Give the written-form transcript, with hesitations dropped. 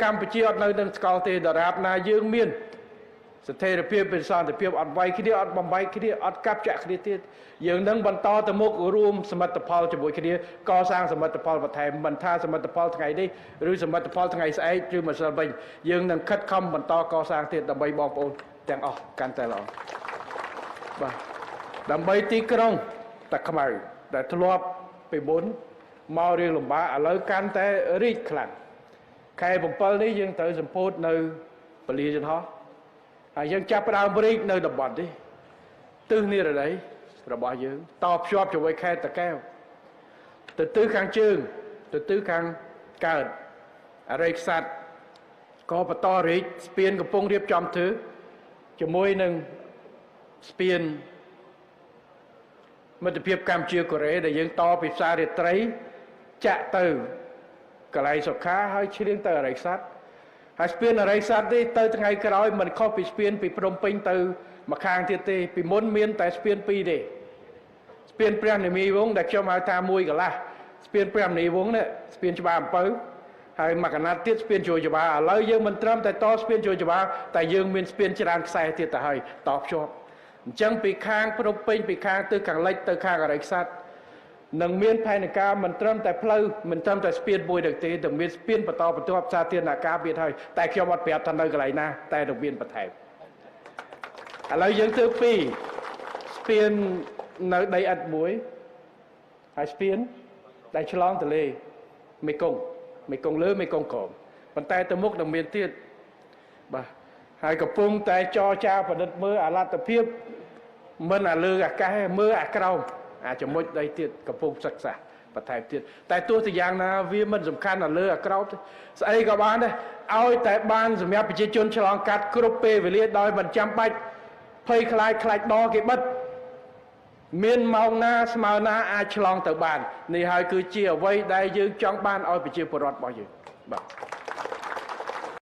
កម្ពុជាអត់នៅនឹងស្កលទេដរាបណាយើងមានស្ថិរភាពเป็นសន្តិភាពអត់វាយគ្នាអត់បំបែកគ្នាអត់កាប់ចាក់គ្នាទៀតយើងនឹងបន្តទៅមុខរួមសមិទ្ធផលជាមួយគ្នាកសាងសមិទ្ធផលបន្ថែមមិនថាសមិទ្ធផលថ្ងៃនេះឬសមិទ្ធផលថ្ងៃស្អែកឬម្សិលមិញយើងនឹងខិតខំបន្តកសាងទៀតដើម្បីបងប្អូនទាំងអស់កាន់តែល្អបាទដើម្បីទីក្រុងតាខ្មៅដែលធ្លាប់ពីមុនមករៀងលំបាកឥឡូវកាន់តែរីកខ្លាំងខែ7នេះយើងត្រូវសម្ពោធនៅពលាយន្តហោះហើយយើងចាប់ផ្ដើមរីកនៅតំបន់នេះទិសនិរដីរបស់យើងតភ្ជាប់ជាមួយខេត្តតាកែវទៅទិសខាងជើងទៅទិសខាងកើតអរិយខ្សាត់ក៏បន្តរីកស្ពានកំពុងរៀបចំធ្វើជាមួយនឹងស្ពានមិត្តភាពកម្ពុជាកូរ៉េដែលយើងតពីផ្សាររាត្រីចាក់ទៅកន្លែងសុខាហើយឈ្លាងទៅអរិយខ្សាត់ហើយស្ពានអរិយខ្សាត់នេះទៅថ្ងៃក្រោយមិនខុសពីស្ពានពីព្រំពេញទៅម្ខាងទៀតទេពីមុនមានតែស្ពាន2ទេស្ពានព្រះនិមីវង្សដែលខ្ញុំហៅថាមួយកន្លះស្ពានព្រះនិមីវង្សនេះស្ពានច្បារអំពៅហើយមួយកណាត់ទៀតស្ពានជួរច្បារឥឡូវយើងមិនត្រឹមតែតស្ពានជួរច្បារតែយើងមានស្ពានច្រើនខ្សែទៀតទៅហើយតភ្ជាប់អញ្ចឹងពីខាងព្រំពេញពីខាងទៅខាងលិចទៅខាងអរិយខ្សាត់នឹងមានផែនការមិនត្រឹមតែផ្លូវមិនត្រឹមតែស្ពានមួយទេតែមានស្ពានបន្តបន្ទាប់សាធារណការទៀតហើយតែខ្ញុំអត់ប្រាប់ថានៅកន្លែងណាតែនឹងមានបន្ថែមឥឡូវយើងធ្វើពីរស្ពាននៅដីឥដ្ឋមួយហើយស្ពានដែលឆ្លងទន្លេមេគង្គលើមេគង្គក្រោមប៉ុន្តែទៅមុខនឹងមានទៀតបាទហើយកំពុងតែចរចាប្រឌិតមើលអាលទ្ធភាពមិនអាលើអាកាសមើលអាក្រោមអាចំណុចដីទៀតកំពុងសិក្សាបន្ថែមទៀតតែទោះជាយ៉ាងណាវាមិនសំខាន់អាលើអាក្រោមស្អីក៏បានដែរឲ្យតែបានសម្រាប់ប្រជាជនឆ្លងកាត់គ្រប់ពេលវេលាដោយមិនចាំបាច់ភ័យខ្លាចដគេបិទមានម៉ោងណាស្មើណាអាចឆ្លងទៅបាននេះហើយគឺជាអ្វីដែលយើងចង់បានឲ្យប្រជាពលរដ្ឋរបស់យើងបាទ